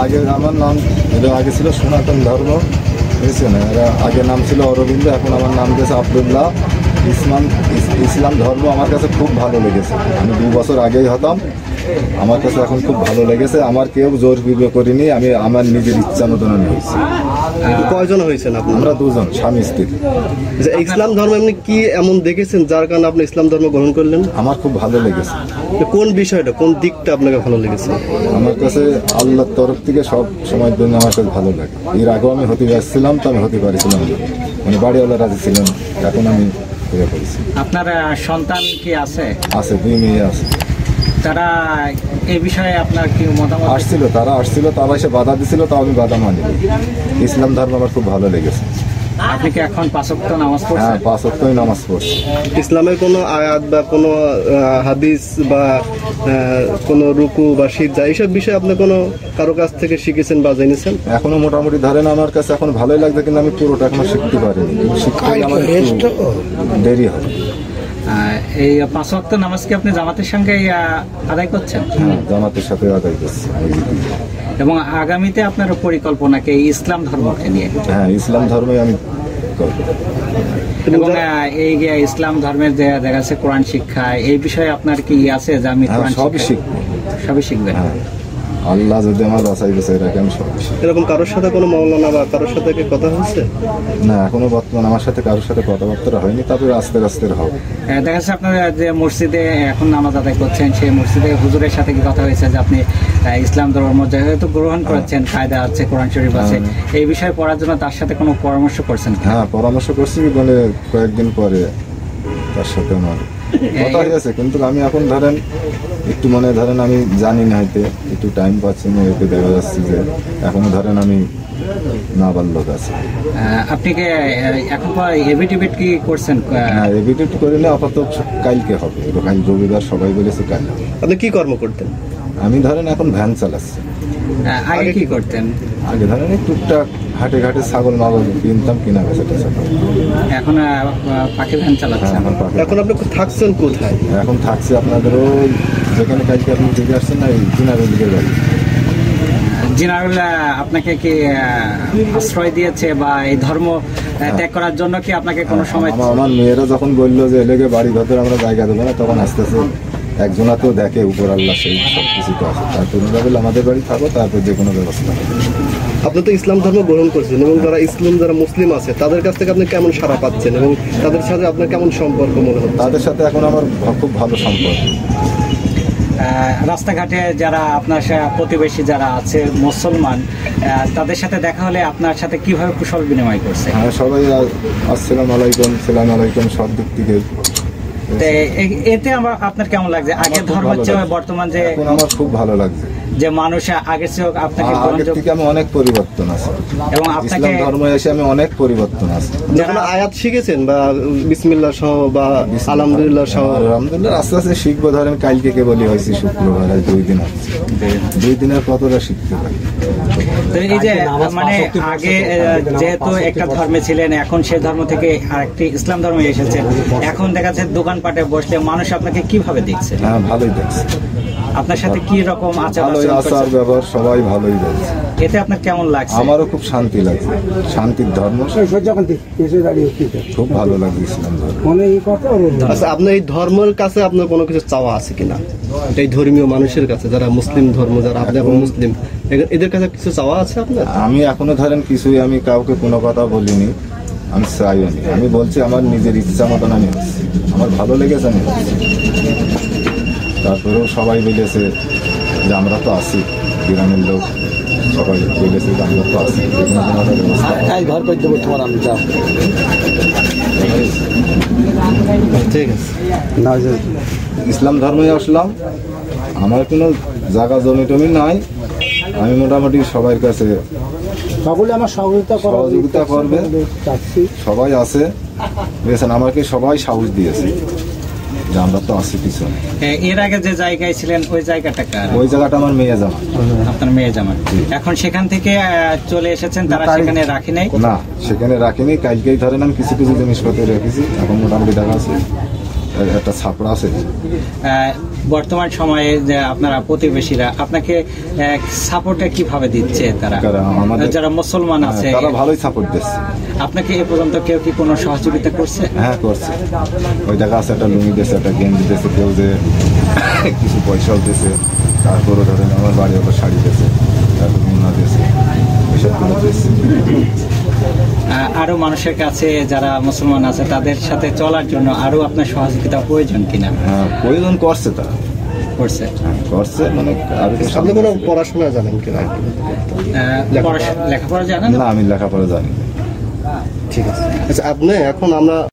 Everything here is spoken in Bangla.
আগে আমার নাম আগে ছিল সনাতন ধর্ম, বুঝছেন? আগে নাম ছিল অরবিন্দ, এখন আমার নাম দিয়েছে আব্দুল্লাহ। ইসলাম ধর্ম আমার কাছে খুব ভালো লেগেছে। আমি 2 বছর আগেই হতাম, আমার কাছে এখন খুব ভালো লেগেছে। আমার কেউ জোর বিবে করিনি, আমি আমার নিজের ইচ্ছা মতন আমি হয়েছি। কয়জন হয়েছেন আপনি? আমরা 2 জন স্বামী স্ত্রী। ইসলাম ধর্ম এমনি কি এমন দেখেছেন যার কারণে আপনি ইসলাম ধর্ম গ্রহণ করলেন? আমার খুব ভালো লেগেছে। কোন বিষয়টা, কোন দিকটা আপনাকে ভালো লেগেছে? আমার কাছে আল্লাহর তরফ থেকে সব সময়ের জন্য আমার কাছে ভালো লাগে। এর আগেও আমি হতে যাচ্ছিলাম, তো আমি হতে পারছিলাম না, মানে বাড়িওয়ালা রাজি ছিলেন। এখন আমি ইয়ে করেছি। আপনার সন্তান কি আছে? আছে, 2 মেয়ে আছে। তারা এই বিষয়ে আপনার কি মতামত? তারা আসছিল, তারা এসে বাধা দিছিল, তাও আমি বাধা মানি। ইসলাম ধর্ম আমার খুব ভালো লেগেছে। আপনি কি এখন 5 ওয়াক্ত নামাজ পড়ছেন? হ্যাঁ, 5 ওয়াক্তই নামাজ পড়ছি। ইসলামের কোনো আয়াত বা কোনো হাদিস বা কোনো রুকু বা সিজদা এইসব বিষয়ে আপনি কোনো কারো কাছ থেকে শিখেছেন বা জেনেছেন? এখনো মোটামুটি ধরেন আমার কাছে এখন ভালোই লাগছে, কিন্তু আমি পুরোটা এখনো শিখতে পারিনি। শিখতে আমার একটু দেরি হয়। এই 5 ওয়াক্ত নামাজ কি আপনি জামাতের সঙ্গে আদায় করছেন? হ্যাঁ, জামাতের সাথে আদায় করছি। এবং আগামীতে আপনার পরিকল্পনা কি ইসলাম ধর্মকে নিয়ে? হ্যাঁ, ইসলাম ধর্মই আমি করব। এবং এই ইসলাম ধর্মের যে দেখা যাচ্ছে কোরআন শিক্ষা, এই বিষয়ে আপনার কি আছে যে আমি সবই শিখবো? সবই শিখবেন? হ্যাঁ, আল্লাহ যদি আমার বাঁচাই বাঁচাই রাখে আমি সব শিখব। এরকম কারোর সাথে কোনো মাওলানা বা কারোর সাথে কি কথা হয়েছে? না, এখনো বর্তমান আমার সাথে কারোর সাথে কথাবার্তা হয়নি, তবে আস্তে আস্তে হবে। দেখা যাচ্ছে আপনারা যে মসজিদে এখন নামাজ আদায় করছেন, সেই মসজিদে হুজুরের সাথে কি কথা হয়েছে যে আপনি ইসলাম ধর্ম যেহেতু গ্রহণ করেছেন, কায়দা আছে, কোরআন শরীফ আছে, এই বিষয়ে পড়ার জন্য তার সাথে কোনো পরামর্শ করছেন? হ্যাঁ, পরামর্শ করছি, বলে কয়েকদিন পরে তার সাথে আমার কথা হয়েছে। কিন্তু আমি এখন ধরেন একটু আমি জানি না, হয়তো একটু টাইম পাচ্ছি না, এতে দেখা যাচ্ছে যে এখনো ধরেন আমি নাবালক আছে। আপনি কি এখন এভিটিভিট কি করছেন? হ্যাঁ, এভিটিভ করে না, আপাতত কালকে হবে। কাল রবিবার, সবাই বলেছে কাল হবে। আপনি কি কর্ম করতেন? আমি ধরেন এখন ভ্যান চালাচ্ছি। আগে কি করতেন? আগে ধরেন টুকটাক হাটে ঘাটে ছাগল মাগল কিনতাম, কিনা বেচাটা। এখন পাখি ভ্যান চালাচ্ছেন? এখন আপনি থাকছেন কোথায়? এখন থাকছি আপনাদের ওই যেখানে কালকে আপনি দিকে আসছেন না, এই জিনারুল দিকে বাড়ি। জিনারুল আপনাকে কি আশ্রয় দিয়েছে বা এই ধর্ম ত্যাগ করার জন্য কি আপনাকে কোনো সময়? আমার মেয়েরা যখন বললো যে এলাকে বাড়ি ভেতরে আমরা জায়গা দেবো না, তখন আস্তে আস্তে একজনা তো দেখে উপর আল্লাহ, সেই সব কিছু তো আছে। তারপর বলে আমাদের বাড়ি থাকো, তারপর যে কোনো ব্যবস্থা হবে। আপনি তো ইসলাম ধর্ম গ্রহণ করছেন, এবং যারা মুসলিম আছে তাদের কাছ থেকে আপনি কেমন সাড়া পাচ্ছেন এবং তাদের সাথে আপনার কেমন সম্পর্ক মনে হচ্ছে? তাদের সাথে এখন আমার খুব ভালো সম্পর্ক। রাস্তাঘাটে যারা আপনার প্রতিবেশী যারা আছে মুসলমান, তাদের সাথে দেখা হলে আপনার সাথে কিভাবে কুশল বিনিময় করছে? হ্যাঁ, সবাই আসসালামু আলাইকুম, সালাম আলাইকুম, সব দিক থেকে। এতে আপনার কেমন লাগছে? আগের ধর্ম হচ্ছে বর্তমান যে আমার খুব ভালো লাগছে যে মানুষ আগের চেয়ে আপনাকে থেকে আমি অনেক পরিবর্তন আছে, এবং ইসলাম ধর্মে এসে আমি অনেক পরিবর্তন আছে। যখন আয়াত শিখেছেন বা বিসমিল্লাহ সহ বা আলহামদুলিল্লাহ সহ? আলহামদুলিল্লাহ আস্তে আস্তে শিখবো। ধরেন কালকে কেবলই হয়েছে শুক্রবার, 2 দিন হচ্ছে। 2 দিনের কতটা শিখতে পারি। এই যে মানে আগে যেহেতু একটা ধর্মে ছিলেন, এখন সেই ধর্ম থেকে আরেকটি ইসলাম ধর্মে এসেছেন, এখন দেখা যাচ্ছে দোকানপাটে বসলে মানুষ আপনাকে কিভাবে দেখছে? হ্যাঁ, ভালোই দেখছে। আপনার সাথে কি রকম আচার ব্যবহার সবাই ভালোই বলছে। এতে আপনার কেমন লাগছে? আমারও খুব শান্তি লাগছে। শান্তির ধর্ম, খুব ভালো লাগে ইসলাম ধর্ম। আচ্ছা, আপনার এই ধর্মের কাছে আপনার কোনো কিছু চাওয়া আছে কিনা? এই ধর্মীয় মানুষের কাছে, যারা মুসলিম ধর্ম, যারা আপনি এখন মুসলিম, এদের কাছে কিছু চাওয়া আছে আপনার? আমি এখনো ধরেন কিছুই আমি কাউকে কোনো কথা বলিনি, আমি চাইও নি। আমি বলছি আমার নিজের ইচ্ছা মতন আমি হচ্ছি, আমার ভালো লেগেছে আমি হচ্ছি। তারপরেও সবাই বলেছে যে আমরা তো আছি, গ্রামের লোক সবাই বলেছে যে আমরা তো আছি, ঘর করে দেবো তোমার, আমি যাও। ঠিক আছে, ইসলাম ধর্মে আসলাম। আমার কোনো জায়গা জমি টমি নাই, আমি মোটামুটি সবার কাছে সকলে আমার সহযোগিতা করবে, সবাই আছে বুঝেছেন। আমাকে সবাই সাহস দিয়েছে যে আমরা তো আছি পিছনে। এর আগে যে জায়গায় ছিলেন ওই জায়গাটা কার? ওই জায়গাটা আমার মেয়ে জামা। আপনার মেয়ে জামা। এখন সেখান থেকে চলে এসেছেন, তারা সেখানে রাখি নাই? না, সেখানে রাখিনি। কালকেই ধরেন আমি কিছু কিছু জিনিসপত্র রেখেছি, এখন মোটামুটি দেখা আছে একটা ছাপড়া আছে। বর্তমান সময়ে যে আপনারা প্রতিবেশীরা আপনাকে সাপোর্টে কিভাবে দিচ্ছে তারা, কারা? আমাদের- যারা মুসলমান আছে তারা ভালোই সাপোর্ট দিচ্ছে। আপনাকে এ পর্যন্ত কেউ কি কোনো সহযোগিতা করছে? হ্যাঁ, করছে। ওই জায়গা আছে, একটা লুঙ্গি দিয়েছে, একটা গেঞ্জি দিয়েছে, কেউ যে কিছু পয়সাও দিয়েছে, তারপরে ধরেন আমার বাড়ি ওটা শাড়ি দিয়েছে, তারপর মুন্না দিয়েছে, এসবগুলো দিয়েছে। আরো মানুষের কাছে যারা মুসলমান আছে তাদের সাথে চলার জন্য আরো আপনার সহযোগিতা প্রয়োজন কিনা? হ্যাঁ, প্রয়োজন করছে তারা। করছে। হ্যাঁ, করছে, মানে আরো তো আপনি কোনো পড়াশোনা জানেন কিনা? লেখাপড়া জানেন? না, আমি লেখাপড়া জানি না। ঠিক আছে। আচ্ছা, আপনি এখন আমরা